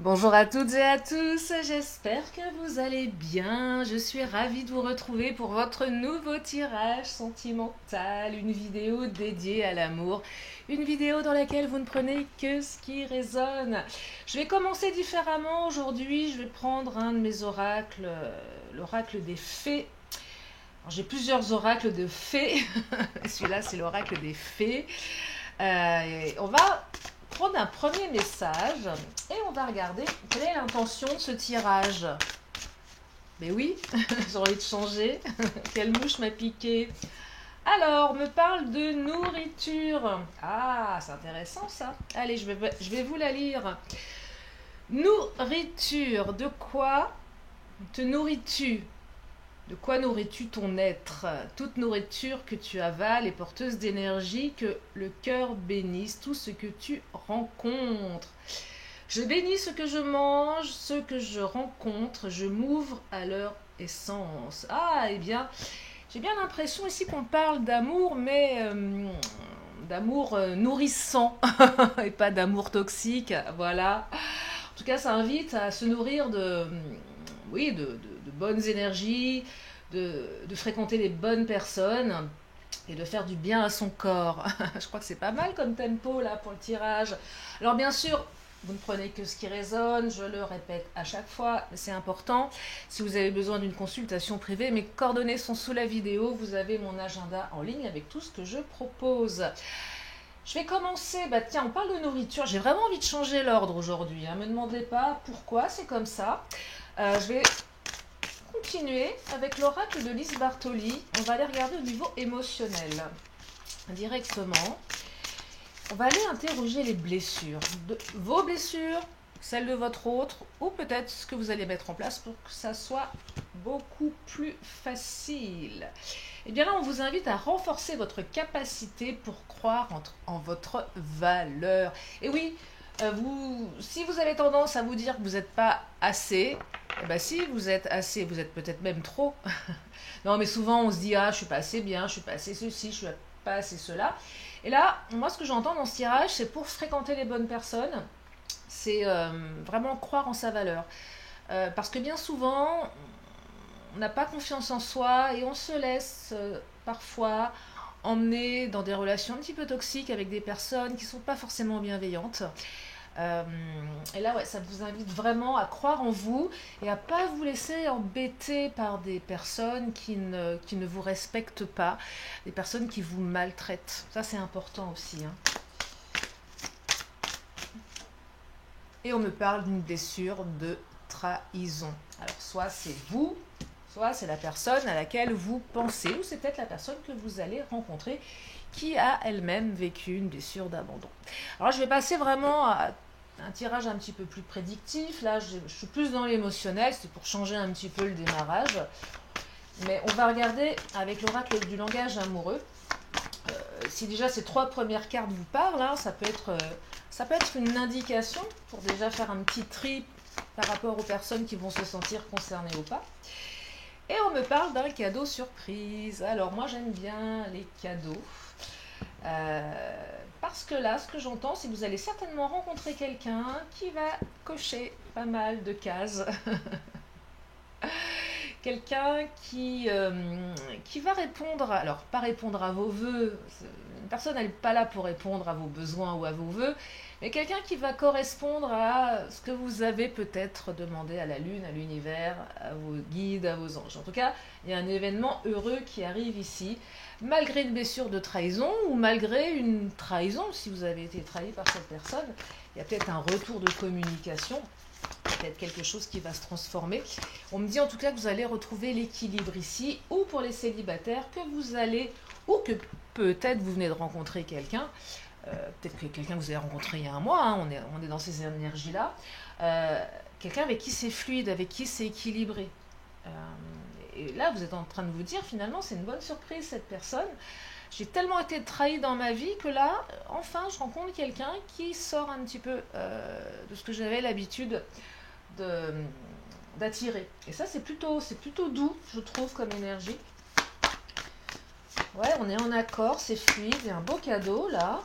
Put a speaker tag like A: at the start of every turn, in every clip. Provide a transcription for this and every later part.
A: Bonjour à toutes et à tous, j'espère que vous allez bien. Je suis ravie de vous retrouver pour votre nouveau tirage sentimental, une vidéo dédiée à l'amour, une vidéo dans laquelle vous ne prenez que ce qui résonne. Je vais commencer différemment aujourd'hui, je vais prendre un de mes oracles, l'oracle des fées. J'ai plusieurs oracles de fées, celui-là c'est l'oracle des fées. On va prendre un premier message et on va regarder quelle est l'intention de ce tirage. Mais oui, j'ai envie de changer. Quelle mouche m'a piqué. Alors, on me parle de nourriture. Ah, c'est intéressant ça. Allez, je vais vous la lire. Nourriture, de quoi te nourris-tu? De quoi nourris-tu ton être? Toute nourriture que tu avales est porteuse d'énergie, que le cœur bénisse tout ce que tu rencontres. Je bénis ce que je mange, ce que je rencontre, je m'ouvre à leur essence. Ah, eh bien, j'ai bien l'impression ici qu'on parle d'amour, mais d'amour nourrissant et pas d'amour toxique. Voilà. En tout cas, ça invite à se nourrir oui, de bonnes énergies, de fréquenter les bonnes personnes et de faire du bien à son corps. Je crois que c'est pas mal comme tempo là pour le tirage. Alors bien sûr, vous ne prenez que ce qui résonne, je le répète à chaque fois, mais c'est important. Si vous avez besoin d'une consultation privée, mes coordonnées sont sous la vidéo, vous avez mon agenda en ligne avec tout ce que je propose. Je vais commencer, tiens, on parle de nourriture, j'ai vraiment envie de changer l'ordre aujourd'hui, hein. Me demandez pas pourquoi, c'est comme ça. Je vais continuer avec l'oracle de Lise Bartoli. On va aller regarder au niveau émotionnel directement. On va aller interroger les blessures, vos blessures, celles de votre autre, ou peut-être ce que vous allez mettre en place pour que ça soit beaucoup plus facile. Et bien là, on vous invite à renforcer votre capacité pour croire en votre valeur. Et oui, si vous avez tendance à vous dire que vous n'êtes pas assez, si vous êtes assez, vous êtes peut-être même trop. Non, mais souvent on se dit, ah, je suis pas assez bien, je suis pas assez ceci, je suis pas assez cela. Et là, moi, ce que j'entends dans ce tirage, c'est pour fréquenter les bonnes personnes, c'est vraiment croire en sa valeur. Parce que bien souvent, on n'a pas confiance en soi et on se laisse parfois emmener dans des relations un petit peu toxiques avec des personnes qui ne sont pas forcément bienveillantes. Euh, et là, ouais, ça vous invite vraiment à croire en vous et à pas vous laisser embêter par des personnes qui ne vous respectent pas, des personnes qui vous maltraitent. Ça, c'est important aussi, hein. Et on me parle d'une blessure de trahison. Alors, soit c'est vous, soit c'est la personne à laquelle vous pensez, ou c'est peut-être la personne que vous allez rencontrer qui a elle-même vécu une blessure d'abandon. Alors, je vais passer vraiment à un tirage un petit peu plus prédictif. Là, je suis plus dans l'émotionnel, c'est pour changer un petit peu le démarrage. Mais on va regarder avec l'oracle du langage amoureux. Si déjà ces trois premières cartes vous parlent, hein, ça peut être une indication pour déjà faire un petit tri par rapport aux personnes qui vont se sentir concernées ou pas. Et on me parle d'un cadeau surprise. Alors moi j'aime bien les cadeaux. Parce que là, ce que j'entends, c'est que vous allez certainement rencontrer quelqu'un qui va cocher pas mal de cases. Quelqu'un qui va répondre, alors pas répondre à vos vœux, une personne elle n'est pas là pour répondre à vos besoins ou à vos vœux, mais quelqu'un qui va correspondre à ce que vous avez peut-être demandé à la lune, à l'univers, à vos guides, à vos anges. En tout cas, il y a un événement heureux qui arrive ici, malgré une blessure de trahison ou malgré une trahison, si vous avez été trahi par cette personne, il y a peut-être un retour de communication, peut-être quelque chose qui va se transformer. On me dit en tout cas que vous allez retrouver l'équilibre ici, ou pour les célibataires, que vous allez, ou que peut-être vous venez de rencontrer quelqu'un, peut-être que quelqu'un que vous avez rencontré il y a un mois, hein, on est dans ces énergies-là, quelqu'un avec qui c'est fluide, avec qui c'est équilibré. Et là, vous êtes en train de vous dire, finalement, c'est une bonne surprise, cette personne. J'ai tellement été trahie dans ma vie que là, enfin, je rencontre quelqu'un qui sort un petit peu de ce que j'avais l'habitude d'attirer. Et ça, c'est plutôt doux, je trouve, comme énergie. Ouais, on est en accord, c'est fluide, il y a un beau cadeau, là.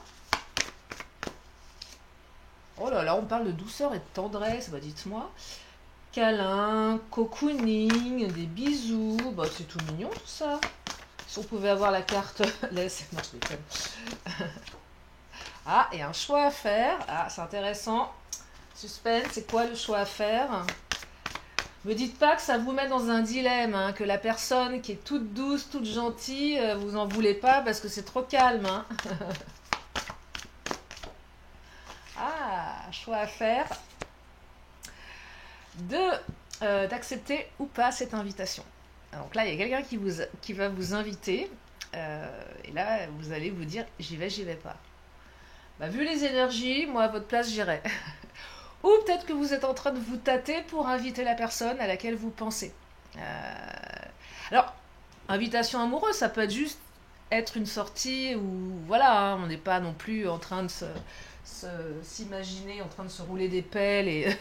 A: Oh là là, on parle de douceur et de tendresse, bah dites-moi. Câlin, cocooning, des bisous, bah c'est tout mignon tout ça. Si on pouvait avoir la carte laisse, non je déconne. Ah, et un choix à faire. Ah, c'est intéressant. Suspense, c'est quoi le choix à faire? Me dites pas que ça vous met dans un dilemme, hein, que la personne qui est toute douce, toute gentille, vous en voulez pas parce que c'est trop calme. Hein. Ah, choix à faire de d'accepter ou pas cette invitation. Donc là, il y a quelqu'un qui va vous inviter, et là, vous allez vous dire, j'y vais pas. Bah, vu les énergies, moi, à votre place, j'irai. Ou peut-être que vous êtes en train de vous tâter pour inviter la personne à laquelle vous pensez. Alors, invitation amoureuse, ça peut être juste être une sortie où, voilà, hein, on n'est pas non plus en train de s'imaginer en train de se rouler des pelles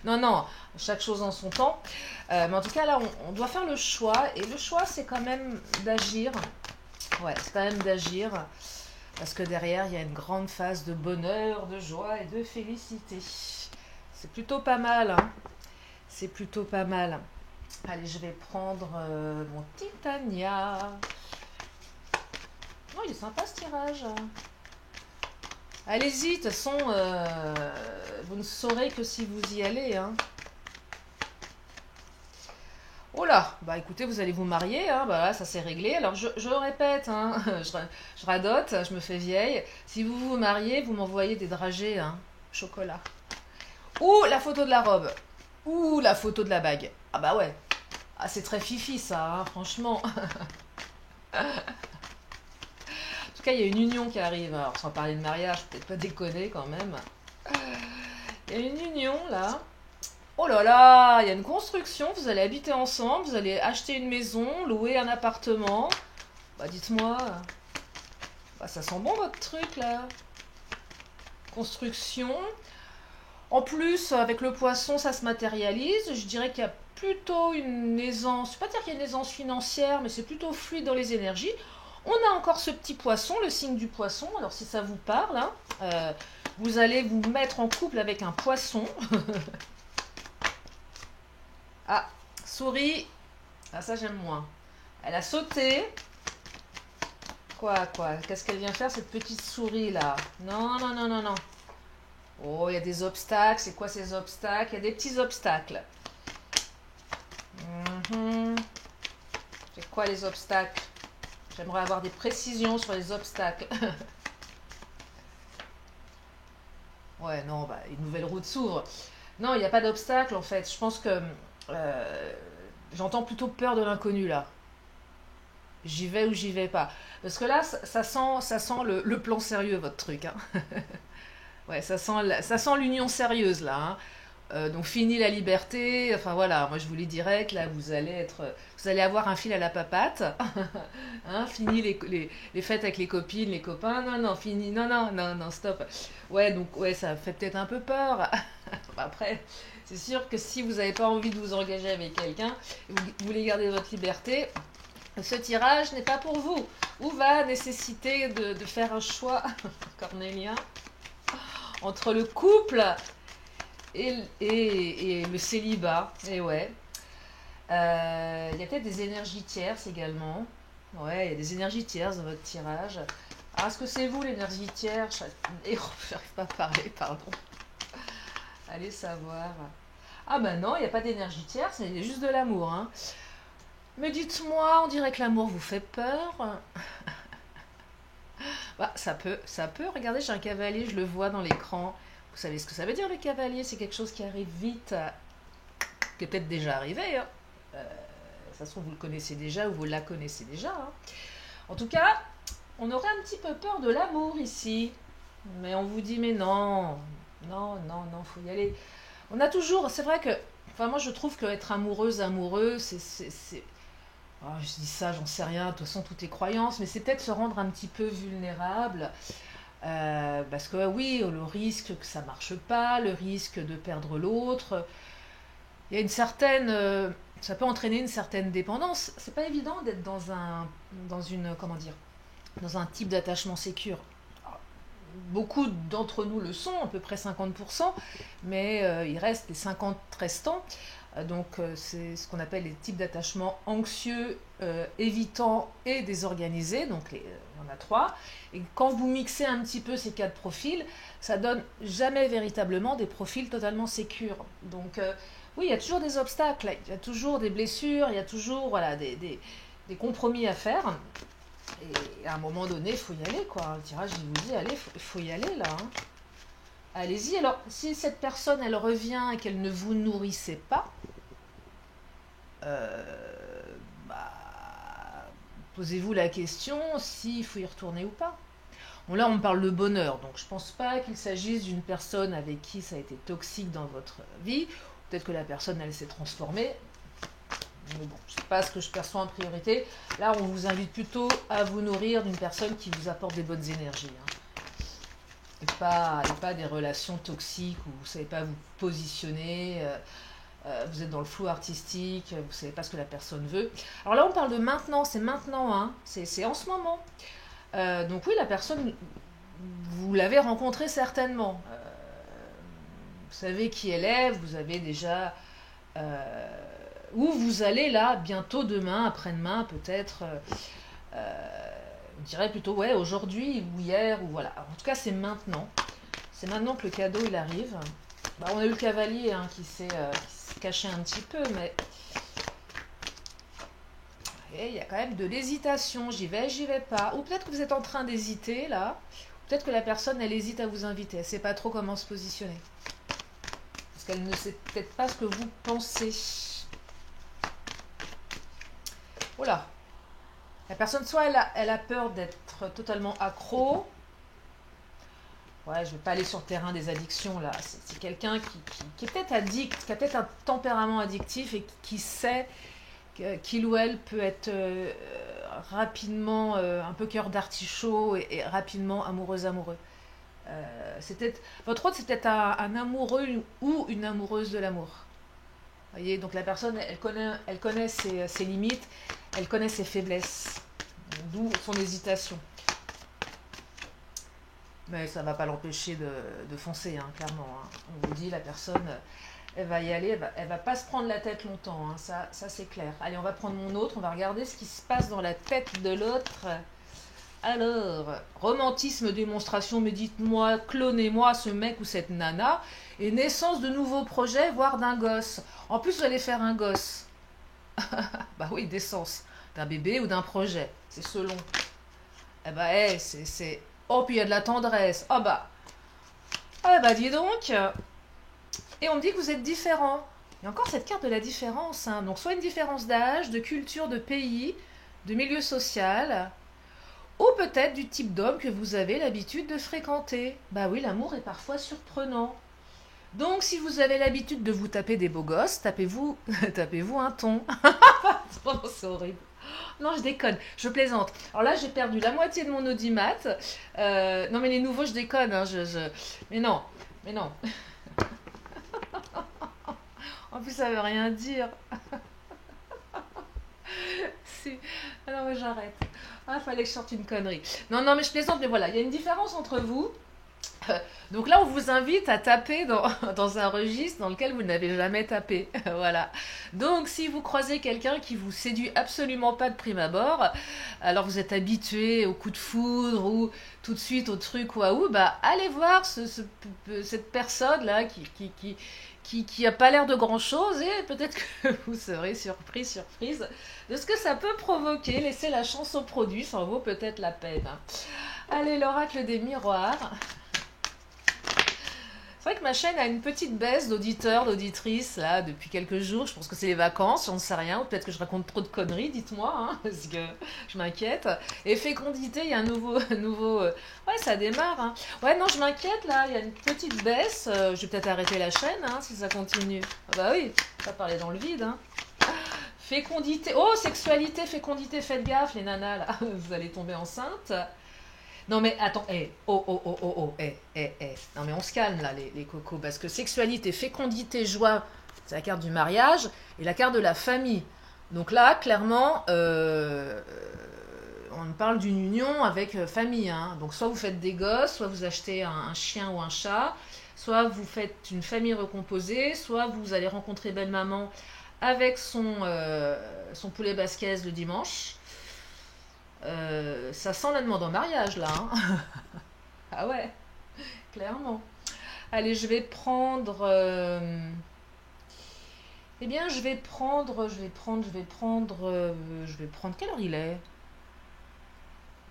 A: non non, chaque chose en son temps, mais en tout cas là on doit faire le choix, et le choix c'est quand même d'agir, ouais c'est quand même d'agir, parce que derrière il y a une grande phase de bonheur, de joie et de félicité. C'est plutôt pas mal, hein. C'est plutôt pas mal. Allez, je vais prendre mon Titania. Oh, il est sympa ce tirage. Allez-y, de toute façon, vous ne saurez que si vous y allez. Hein. Oh là, bah écoutez, vous allez vous marier, hein, bah là, ça s'est réglé. Alors je répète, hein, je radote, je me fais vieille. Si vous vous mariez, vous m'envoyez des dragées, hein, chocolat. Ou la photo de la robe. Ou la photo de la bague. Ah bah ouais. Ah, c'est très fifi ça, hein, franchement. En tout cas, il y a une union qui arrive. Alors, sans parler de mariage, peut-être pas déconner quand même. Il y a une union là. Oh là là, il y a une construction. Vous allez habiter ensemble, vous allez acheter une maison, louer un appartement. Bah dites-moi, bah, ça sent bon votre truc là. Construction. En plus, avec le poisson, ça se matérialise. Je dirais qu'il y a plutôt une aisance. Je ne vais pas dire qu'il y a une aisance financière, mais c'est plutôt fluide dans les énergies. On a encore ce petit poisson, le signe du poisson. Alors si ça vous parle, hein, vous allez vous mettre en couple avec un poisson. Ah, souris. Ah ça j'aime moins. Elle a sauté. Quoi? Qu'est-ce qu'elle vient faire cette petite souris là? Non, non, non, non, non. Oh, il y a des obstacles. C'est quoi ces obstacles? Il y a des petits obstacles. C'est quoi les obstacles? J'aimerais avoir des précisions sur les obstacles. Ouais, non, bah, une nouvelle route s'ouvre. Non, il n'y a pas d'obstacle en fait. Je pense que euh, j'entends plutôt peur de l'inconnu là. J'y vais ou j'y vais pas. Parce que là, ça sent le plan sérieux, votre truc. Hein. Ouais, ça sent l'union sérieuse là. Hein. Donc fini la liberté. Enfin voilà, moi je vous l'ai direct. Là, vous allez avoir un fil à la papate. Hein, fini les fêtes avec les copines, les copains. Non, non, fini. Non, non, non, non, stop. Ouais, donc ouais, ça fait peut-être un peu peur. Après, c'est sûr que si vous n'avez pas envie de vous engager avec quelqu'un, vous voulez garder votre liberté, ce tirage n'est pas pour vous. Ou va nécessiter de faire un choix, cornélien, entre le couple et le célibat. Et ouais. Il y a peut-être des énergies tierces également. Ouais, il y a des énergies tierces dans votre tirage. Alors, est-ce que c'est vous l'énergie tierce? Et oh, j'arrive pas à parler, pardon. Allez savoir. Ah bah non, il n'y a pas d'énergie tierce, il y a juste de l'amour. Hein. Mais dites-moi, on dirait que l'amour vous fait peur. Bah, ça peut. Regardez, j'ai un cavalier, je le vois dans l'écran. Vous savez ce que ça veut dire le cavalier? C'est quelque chose qui arrive vite, qui est peut-être déjà arrivé. Hein. Ça se trouve, vous le connaissez déjà ou vous la connaissez déjà. Hein. En tout cas, on aurait un petit peu peur de l'amour ici. Mais on vous dit, mais non, non, non, non, faut y aller. On a toujours, c'est vrai que, enfin moi je trouve qu'être amoureuse, amoureux, oh, je dis ça, j'en sais rien, de toute façon tout est croyance, mais c'est peut-être se rendre un petit peu vulnérable. Parce que oui, le risque que ça marche pas, le risque de perdre l'autre, il y a une certaine, ça peut entraîner une certaine dépendance. C'est pas évident d'être dans une, comment dire, dans un type d'attachement sécure. beaucoup d'entre nous le sont, à peu près 50%, mais il reste les 50 restants. C'est ce qu'on appelle les types d'attachement anxieux, évitants et désorganisés. Donc il y en a 3. Et quand vous mixez un petit peu ces 4 profils, ça donne jamais véritablement des profils totalement sécures. Oui, il y a toujours des obstacles, il y a toujours des blessures, il y a toujours voilà, des compromis à faire. Et à un moment donné, il faut y aller, quoi. Le tirage, il vous dit, allez, faut y aller, là. Hein. Allez-y. Alors, si cette personne, elle revient et qu'elle ne vous nourrissait pas, bah, posez-vous la question s'il faut y retourner ou pas. Bon, là, on parle de bonheur, donc je pense pas qu'il s'agisse d'une personne avec qui ça a été toxique dans votre vie. Peut-être que la personne, elle s'est transformée. Mais bon, c'est pas ce que je perçois en priorité. Là, on vous invite plutôt à vous nourrir d'une personne qui vous apporte des bonnes énergies. Hein. Et pas des relations toxiques où vous ne savez pas vous positionner, vous êtes dans le flou artistique, vous ne savez pas ce que la personne veut. Alors là, on parle de maintenant, c'est maintenant, hein, c'est en ce moment. Donc oui, la personne, vous l'avez rencontrée certainement. Vous savez qui elle est, vous avez déjà... où vous allez là, bientôt demain, après-demain, peut-être... on dirait plutôt, ouais, aujourd'hui ou hier, ou voilà. En tout cas, c'est maintenant. C'est maintenant que le cadeau, il arrive. Bah, on a eu le cavalier hein, qui s'est caché un petit peu, mais... Et il y a quand même de l'hésitation. J'y vais pas. Ou peut-être que vous êtes en train d'hésiter, là. Peut-être que la personne, elle hésite à vous inviter. Elle ne sait pas trop comment se positionner. Parce qu'elle ne sait peut-être pas ce que vous pensez. Voilà. La personne, soit elle a peur d'être totalement accro. Ouais, je ne vais pas aller sur le terrain des addictions, là. C'est quelqu'un qui est peut-être addict, qui a peut-être un tempérament addictif et qui sait qu'il ou elle peut être rapidement un peu cœur d'artichaut et rapidement amoureux. Votre autre, c'est peut-être un amoureux ou une amoureuse de l'amour. Vous voyez, donc la personne, elle connaît ses limites, elle connaît ses faiblesses, d'où son hésitation. Mais ça ne va pas l'empêcher de foncer, hein, clairement. Hein. On vous dit, la personne, elle va y aller, elle va pas se prendre la tête longtemps, hein, ça c'est clair. Allez, on va prendre mon autre, on va regarder ce qui se passe dans la tête de l'autre. Alors, romantisme, démonstration, mais dites-moi, clonez-moi ce mec ou cette nana, et naissance de nouveaux projets, voire d'un gosse. En plus, vous allez faire un gosse. Bah oui, naissance d'un bébé ou d'un projet, c'est selon. Eh bah, c'est... Oh, puis il y a de la tendresse. Ah bah, dis donc. Et on me dit que vous êtes différents. Il y a encore cette carte de la différence. Hein. Donc, soit une différence d'âge, de culture, de pays, de milieu social, ou peut-être du type d'homme que vous avez l'habitude de fréquenter. Bah oui, l'amour est parfois surprenant. Donc, si vous avez l'habitude de vous taper des beaux gosses, tapez-vous un ton. Oh, c'est horrible. Non, je déconne, je plaisante. Alors là, j'ai perdu la moitié de mon audimat. Non, mais les nouveaux, je déconne. Hein, Mais non. En plus, ça veut rien dire. Ah non, mais j'arrête. Ah, fallait que je sorte une connerie. Non, mais je plaisante, mais voilà, il y a une différence entre vous. Donc là, on vous invite à taper dans un registre dans lequel vous n'avez jamais tapé. Voilà. Donc, si vous croisez quelqu'un qui vous séduit absolument pas de prime abord, alors vous êtes habitué au coup de foudre ou tout de suite au truc waouh, bah allez voir cette personne-là qui a pas l'air de grand-chose et peut-être que vous serez surprise de ce que ça peut provoquer. Laissez la chance au produit, ça en vaut peut-être la peine. Allez, l'oracle des miroirs. C'est vrai que ma chaîne a une petite baisse d'auditeurs, d'auditrices, là, depuis quelques jours. Je pense que c'est les vacances, j'en sais rien. Ou peut-être que je raconte trop de conneries, dites-moi, hein, parce que je m'inquiète. Et fécondité, il y a un nouveau... Ouais, ça démarre. Hein. Ouais, non, je m'inquiète, là, il y a une petite baisse. Je vais peut-être arrêter la chaîne, hein, si ça continue. Ah bah oui, pas parler dans le vide, hein. Fécondité... Oh, sexualité, fécondité, faites gaffe, les nanas, là. Vous allez tomber enceinte. Non mais attends, non mais on se calme là les cocos, parce que sexualité, fécondité, joie, c'est la carte du mariage et la carte de la famille. Donc là, clairement, on parle d'une union avec famille, hein. Donc soit vous faites des gosses, soit vous achetez un chien ou un chat, soit vous faites une famille recomposée, soit vous allez rencontrer belle-maman avec son poulet basquez le dimanche. Ça sent la demande en mariage là, hein. Ah ouais, clairement. Allez, eh bien, je vais prendre. Quelle heure il est?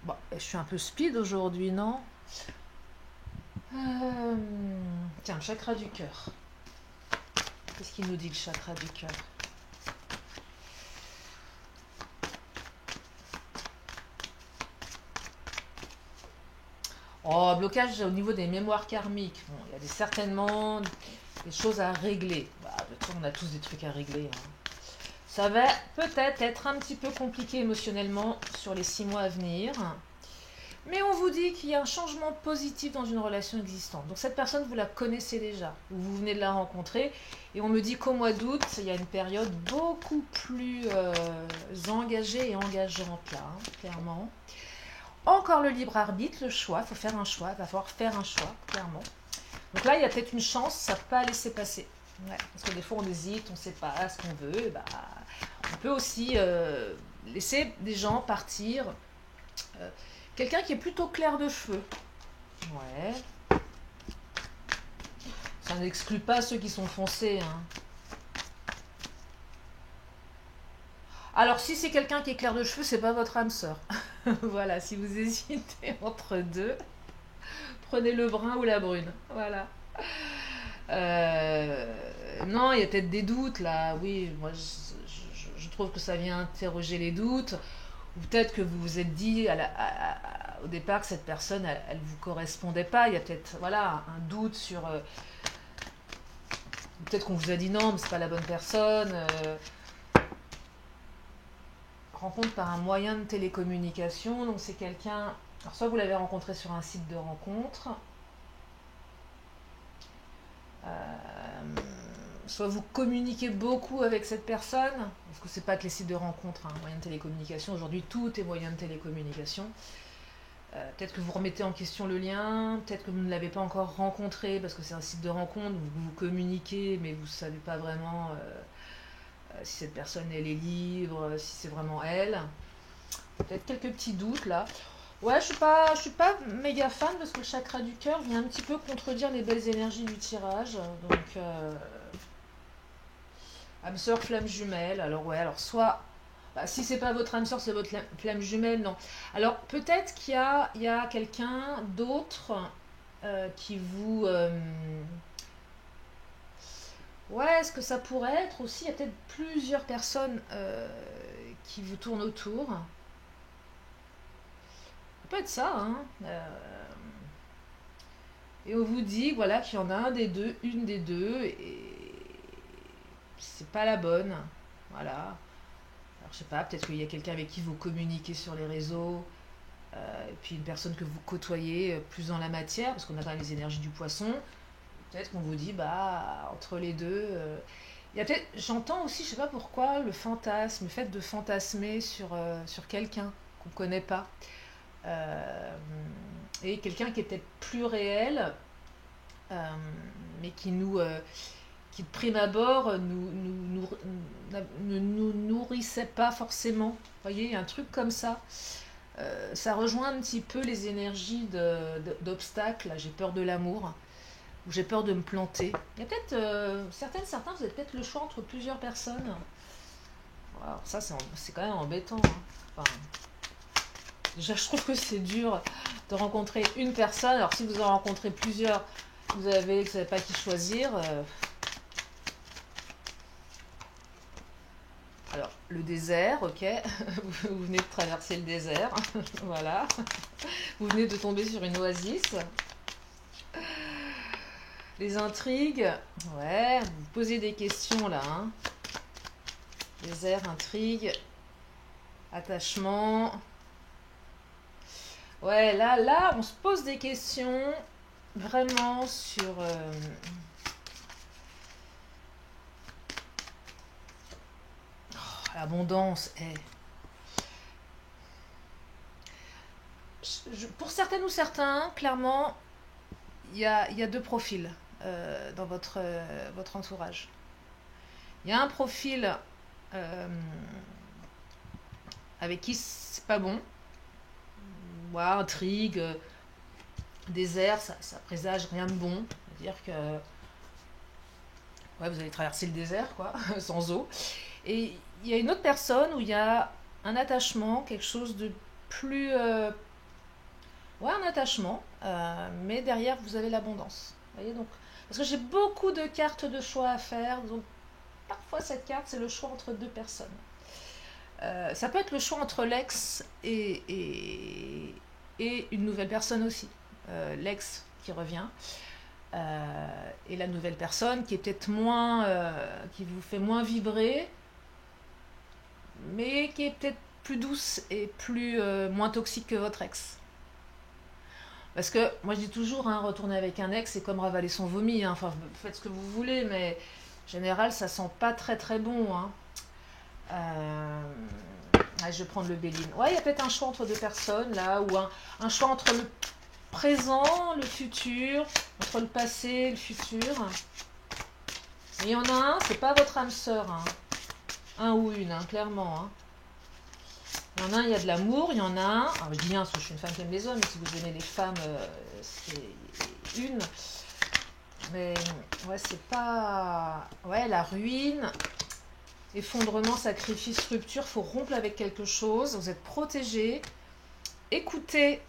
A: Bon, je suis un peu speed aujourd'hui, non? Euh, Tiens, le chakra du cœur. Qu'est-ce qu'il nous dit le chakra du cœur? Oh, blocage au niveau des mémoires karmiques. Bon, il y a certainement des choses à régler. Bah, de toute façon, on a tous des trucs à régler, hein. Ça va peut-être être un petit peu compliqué émotionnellement sur les 6 mois à venir. Mais on vous dit qu'il y a un changement positif dans une relation existante. Donc cette personne, vous la connaissez déjà, ou vous venez de la rencontrer. Et on me dit qu'au mois d'août, il y a une période beaucoup plus engagée et engageante là, hein, clairement. Encore le libre arbitre, le choix, il faut faire un choix, il va falloir faire un choix, clairement. Donc là, il y a peut-être une chance, ça ne peut pas laisser passer. Ouais, parce que des fois, on hésite, on ne sait pas ce qu'on veut. Et bah, on peut aussi laisser des gens partir. Quelqu'un qui est plutôt clair de cheveux. Ouais. Ça n'exclut pas ceux qui sont foncés, hein. Alors, si c'est quelqu'un qui est clair de cheveux, c'est pas votre âme sœur. Voilà, si vous hésitez entre deux, prenez le brun ou la brune. Voilà. Non, il y a peut-être des doutes là. Oui, moi je trouve que ça vient interroger les doutes. Ou peut-être que vous vous êtes dit au départ que cette personne, elle vous correspondait pas. Il y a peut-être voilà, un doute sur. Peut-être qu'on vous a dit non, mais c'est pas la bonne personne. Rencontre par un moyen de télécommunication. Donc c'est quelqu'un. Alors soit vous l'avez rencontré sur un site de rencontre. Soit vous communiquez beaucoup avec cette personne, parce que c'est pas que les sites de rencontre, hein, moyen de télécommunication. Aujourd'hui, tout est moyen de télécommunication. Peut-être que vous remettez en question le lien, peut-être que vous ne l'avez pas encore rencontré, parce que c'est un site de rencontre, vous communiquez, mais vous ne savez pas vraiment si cette personne, elle est libre, si c'est vraiment elle. Peut-être quelques petits doutes là. Ouais, je suis pas méga fan parce que le chakra du cœur vient un petit peu contredire les belles énergies du tirage. Donc, âme sœur, flamme jumelle. Alors ouais, alors soit, bah, si c'est pas votre âme sœur, c'est votre flamme jumelle, non. Alors peut-être il y a quelqu'un d'autre qui vous... Ouais, est-ce que ça pourrait être aussi, il y a peut-être plusieurs personnes qui vous tournent autour. Ça peut être ça, hein. Et on vous dit, voilà, qu'il y en a un des deux, une des deux, et c'est pas la bonne. Voilà. Alors je sais pas, peut-être qu'il y a quelqu'un avec qui vous communiquez sur les réseaux, et puis une personne que vous côtoyez plus dans la matière, parce qu'on a quand même les énergies du poisson. Peut-être qu'on vous dit, bah, entre les deux. Il y a peut-être, j'entends aussi, je sais pas pourquoi, le fantasme, le fait de fantasmer sur quelqu'un qu'on connaît pas. Euh, et quelqu'un qui est peut-être plus réel, mais qui de prime abord ne nous nourrissait pas forcément. Vous voyez, il y a un truc comme ça. Ça rejoint un petit peu les énergies d'obstacles. J'ai peur de l'amour, ou j'ai peur de me planter. Il y a peut-être certains, vous avez peut-être le choix entre plusieurs personnes. Alors ça, c'est quand même embêtant, hein. Enfin, déjà, je trouve que c'est dur de rencontrer une personne. Alors si vous en rencontrez plusieurs, vous savez pas qui choisir. Alors, le désert, ok. Vous venez de traverser le désert. Voilà. Vous venez de tomber sur une oasis. Les intrigues. Ouais, vous posez des questions là, hein. Désert, intrigue, attachement. Ouais, là, on se pose des questions vraiment sur l'abondance. Pour certaines ou certains, clairement, il y a deux profils dans votre entourage. Il y a un profil euh, avec qui c'est pas bon. Ouais, intrigue, désert, ça présage rien de bon. C'est-à-dire que ouais, vous allez traverser le désert, quoi, sans eau. Et il y a une autre personne où il y a un attachement, quelque chose de plus... ouais, un attachement, mais derrière, vous avez l'abondance. Vous voyez, donc, parce que j'ai beaucoup de cartes de choix à faire, donc parfois cette carte, c'est le choix entre deux personnes. Ça peut être le choix entre l'ex et une nouvelle personne aussi. L'ex qui revient, et la nouvelle personne qui est peut-être moins, qui vous fait moins vibrer, mais qui est peut-être plus douce et moins toxique que votre ex. Parce que moi je dis toujours, hein, retourner avec un ex, c'est comme ravaler son vomi, hein. Enfin, faites ce que vous voulez, mais en général, ça sent pas très très bon, hein. Ouais, je vais prendre le Béline. Ouais, il y a peut-être un choix entre deux personnes là, ou un choix entre le présent, le futur, entre le passé et le futur. Mais il y en a un, c'est pas votre âme sœur, hein. Un ou une, hein, clairement, hein. Il y en a un, il y a de l'amour, il y en a un. Alors je dis un parce que je suis une femme qui aime les hommes, mais si vous aimez les femmes, c'est une. Mais ouais, c'est pas. Ouais, la ruine, effondrement, sacrifice, rupture, faut rompre avec quelque chose, vous êtes protégé. Écoutez,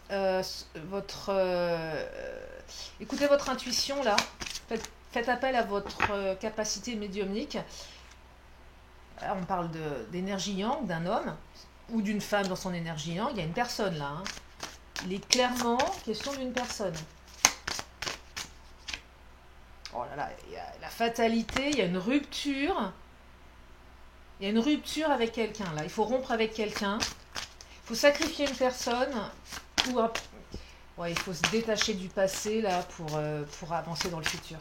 A: écoutez votre intuition là. Faites appel à votre capacité médiumnique. Là, on parle d'énergie yang d'un homme ou d'une femme dans son énergie yang. Il y a une personne là, hein. Il est clairement question d'une personne. Oh là là, il y a la fatalité, il y a une rupture. Il y a une rupture avec quelqu'un là. Il faut rompre avec quelqu'un. Il faut sacrifier une personne ou ouais, il faut se détacher du passé là pour avancer dans le futur.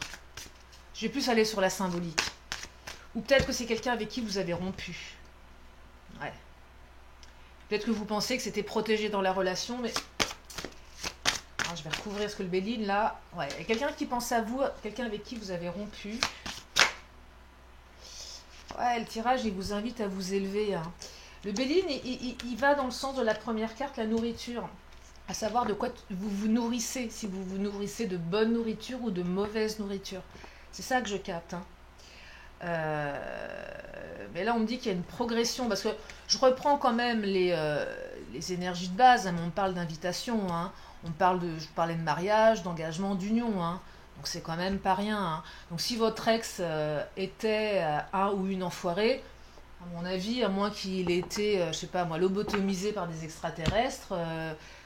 A: Je vais plus aller sur la symbolique. Ou peut-être que c'est quelqu'un avec qui vous avez rompu. Ouais. Peut-être que vous pensez que c'était protégé dans la relation, mais... Alors, je vais recouvrir ce que le Béline là. Ouais, il y a quelqu'un qui pense à vous, quelqu'un avec qui vous avez rompu. Ouais, le tirage, il vous invite à vous élever, hein. Le Béline, il va dans le sens de la première carte, la nourriture. À savoir de quoi vous vous nourrissez, si vous vous nourrissez de bonne nourriture ou de mauvaise nourriture. C'est ça que je capte, hein. Mais là, on me dit qu'il y a une progression, parce que je reprends quand même les énergies de base, hein, mais on parle d'invitation, hein. Je parlais de mariage, d'engagement, d'union, hein. Donc c'est quand même pas rien, hein. Donc si votre ex était un ou une enfoirée, à mon avis, à moins qu'il ait été, je sais pas moi, lobotomisé par des extraterrestres,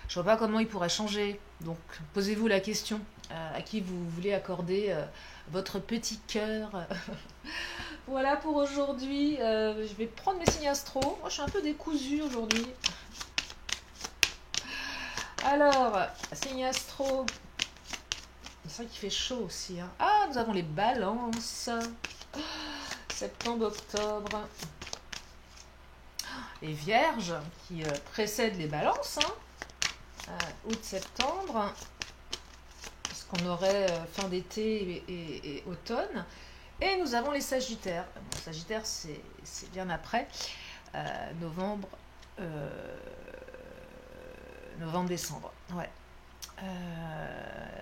A: je vois pas comment il pourrait changer. Donc posez-vous la question, à qui vous voulez accorder votre petit cœur. Voilà pour aujourd'hui. Je vais prendre mes signes astro. Moi, je suis un peu décousue aujourd'hui. Alors, signe astro. C'est vrai qu'il fait chaud aussi, hein. Ah, nous avons les balances. Septembre, octobre. Les vierges qui précèdent les balances, hein. Août, septembre. Parce qu'on aurait fin d'été et automne. Et nous avons les sagittaires. Bon, sagittaire, c'est bien après. Novembre, décembre. Ouais.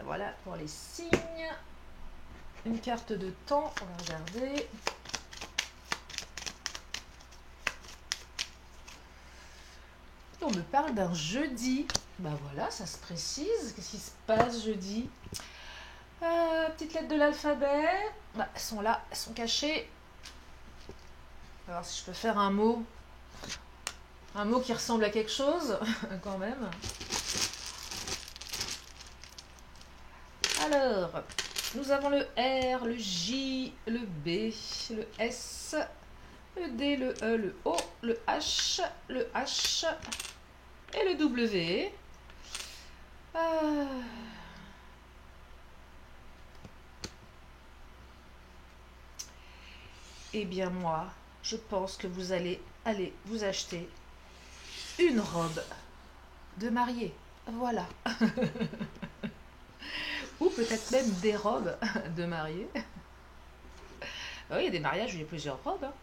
A: Voilà pour les signes. Une carte de temps, on va regarder. On me parle d'un jeudi. Bah voilà, ça se précise. Qu'est-ce qui se passe jeudi? Petite lettre de l'alphabet. Bah, elles sont là, elles sont cachées. On va voir si je peux faire un mot. Un mot qui ressemble à quelque chose, quand même. Alors, nous avons le R, le J, le B, le S, le D, le E, le O, le H et le W. Eh bien moi, je pense que vous allez aller vous acheter une robe de mariée. Voilà. Ou peut-être même des robes de mariée. Ah oui, il y a des mariages où il y a plusieurs robes. Hein.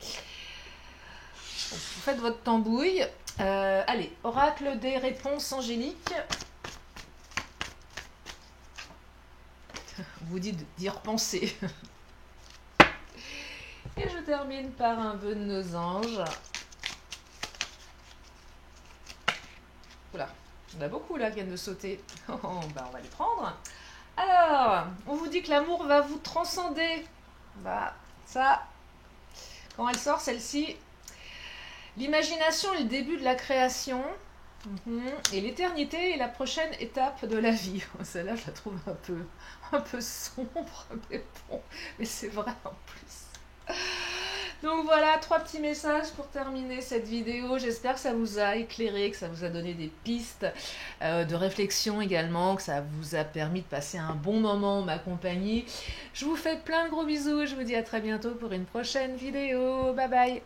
A: Bon, vous faites votre tambouille. Allez, oracle des réponses angéliques. On vous dit d'y repenser. Et je termine par un vœu de nos anges. Oula, on a beaucoup là qui viennent de sauter. Oh, bah on va les prendre. Alors, on vous dit que l'amour va vous transcender. Bah, ça, quand elle sort, celle-ci, l'imagination est le début de la création. Et l'éternité est la prochaine étape de la vie. Celle-là, je la trouve un peu sombre, mais bon, mais c'est vrai en plus. Donc voilà, 3 petits messages pour terminer cette vidéo. J'espère que ça vous a éclairé, que ça vous a donné des pistes de réflexion également, que ça vous a permis de passer un bon moment en ma compagnie. Je vous fais plein de gros bisous et je vous dis à très bientôt pour une prochaine vidéo. Bye bye!